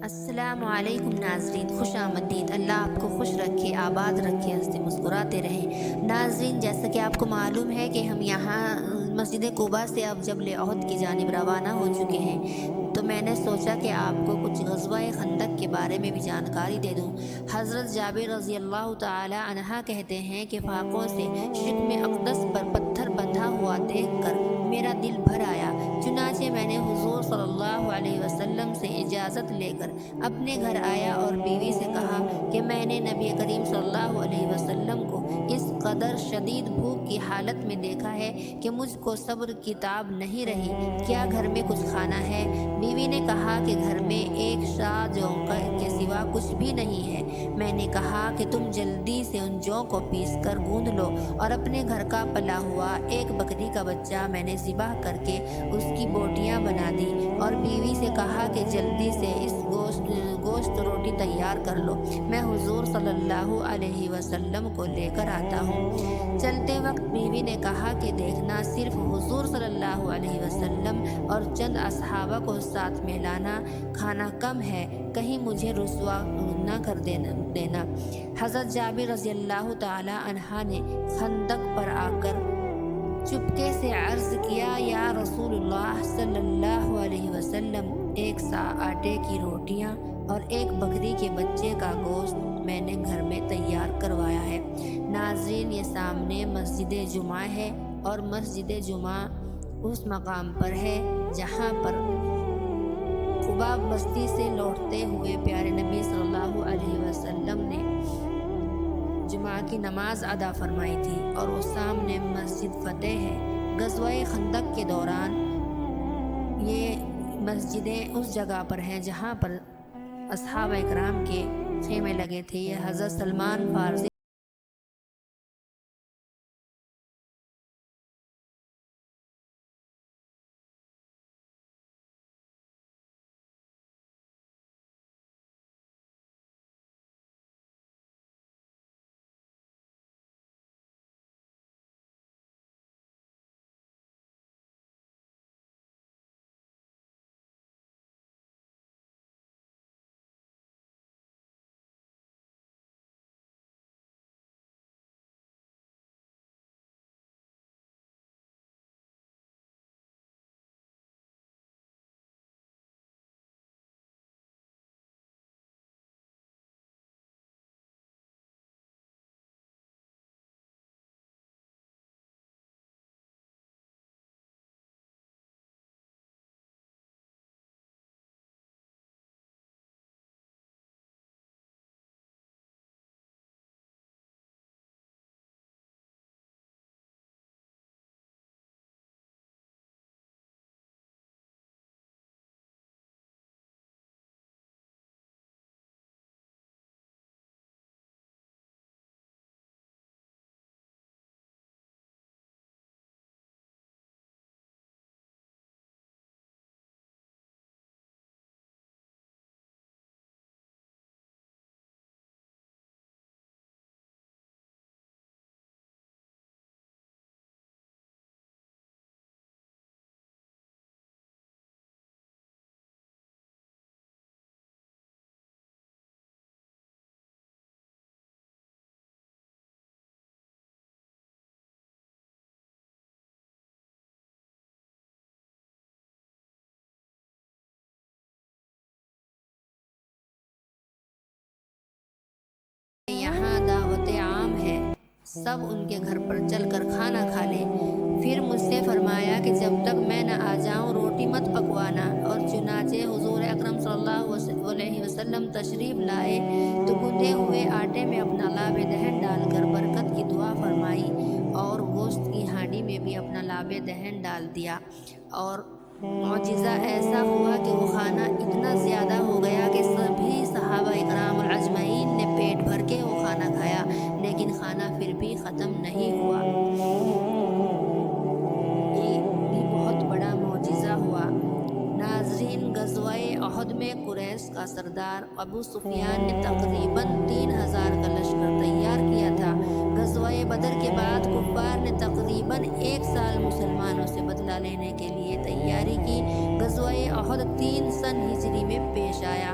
السلام علیکم ناظرین، خوش آمدید۔ اللہ آپ کو خوش رکھے، آباد رکھے، ہنستے مسکراتے رہیں۔ ناظرین، جیسا کہ آپ کو معلوم ہے کہ ہم یہاں مسجد قباء سے اب جبل احد کی جانب روانہ ہو چکے ہیں، تو میں نے سوچا کہ آپ کو کچھ غزوہ خندق کے بارے میں بھی جانکاری دے دوں۔ حضرت جابر رضی اللہ تعالی عنہ کہتے ہیں کہ فاقوں سے شکم اقدس پر پتھر بندھا ہوا دیکھ کر میرا دل بھر آیا، چنانچہ میں نے حضور صلی اللہ علیہ وسلم سے اجازت لے کر اپنے گھر آیا اور بیوی سے کہا کہ میں نے نبی کریم صلی اللہ علیہ وسلم کو اس قدر شدید بھوک کی حالت میں دیکھا ہے کہ مجھ کو صبر کی تاب نہیں رہی، کیا گھر میں کچھ کھانا ہے؟ بیوی نے کہا کہ گھر میں ایک شاہ جو کے سوا کچھ بھی نہیں ہے۔ میں نے کہا کہ تم جلدی سے ان جو کو پیس کر گوندھ لو، اور اپنے گھر کا پلا ہوا ایک بکری کا بچہ میں نے ذبح کر کے اس کی بوٹیاں بنا دی، اور بیوی سے کہا کہ جلدی سے اس گوشت روٹی تیار کر لو، میں حضور صلی اللہ علیہ وسلم کو لے کر آتا ہوں۔ چلتے وقت بیوی نے کہا کہ دیکھنا، صرف حضور صلی اللہ علیہ وسلم اور چند اصحابہ کو ساتھ میں لانا، کھانا کم ہے، کہیں مجھے رسوا نہ کر دینا۔ حضرت جابر رضی اللہ تعالی عنہ نے خندق پر آ کر چپکے سے عرض کیا، یا رسول اللہ صلی اللہ علیہ وسلم، ایک سا آٹے کی روٹیاں اور ایک بکری کے بچے کا گوشت میں نے گھر میں تیار کروایا ہے۔ ناظرین، یہ سامنے مسجد جمعہ ہے، اور مسجد جمعہ اس مقام پر ہے جہاں پر قباء بستی سے لوٹتے ہوئے پیارے نبی صلی اللہ علیہ وسلم نے جمعہ کی نماز ادا فرمائی تھی، اور وہ سامنے مسجد فتح ہے۔ غزوہ خندق کے دوران یہ مسجدیں اس جگہ پر ہیں جہاں پر اصحابہ اکرام کے خیمے لگے تھے۔ یہ حضرت سلمان فارسی یہاں دعوت عام ہے، سب ان کے گھر پر چل کر کھانا کھا لیں۔ پھر مجھ سے فرمایا کہ جب تک میں نہ آ جاؤں روٹی مت پکوانا، اور چنانچہ حضور اکرم صلی اللہ علیہ وسلم تشریف لائے تو گندے ہوئے آٹے میں اپنا لعاب دہن ڈال کر برکت کی دعا فرمائی، اور گوشت کی ہانڈی میں بھی اپنا لعاب دہن ڈال دیا، اور معجزہ ایسا ہوا کہ وہ کھانا اتنا زیادہ ہو گیا کہ سبھی صحابہ اکرام اجمعین نے پیٹ بھر کے وہ کھانا کھایا، لیکن کھانا پھر بھی ختم نہیں ہوا۔ یہ بھی بہت بڑا معجزہ ہوا۔ ناظرین، غزوہ احد میں قریش کا سردار ابو سفیان نے تقریباً 3000 کا لشکر تیار کیا تھا۔ غزوہ بدر کے بعد کفار نے تقریباً 1 سال مسلمانوں سے بدلہ لینے کے لیے تیاری کی۔ غزوہ احد 3 سن ہجری میں پیش آیا۔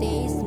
23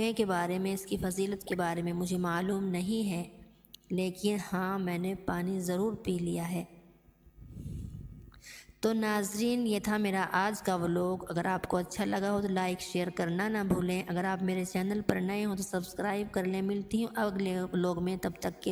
کنویں کے بارے میں، اس کی فضیلت کے بارے میں مجھے معلوم نہیں ہے، لیکن ہاں میں نے پانی ضرور پی لیا ہے۔ تو ناظرین، یہ تھا میرا آج کا ولاگ۔ اگر آپ کو اچھا لگا ہو تو لائک شیئر کرنا نہ بھولیں۔ اگر آپ میرے چینل پر نئے ہوں تو سبسکرائب کر لیں۔ ملتی ہوں اگلے ولاگ میں، تب تک کے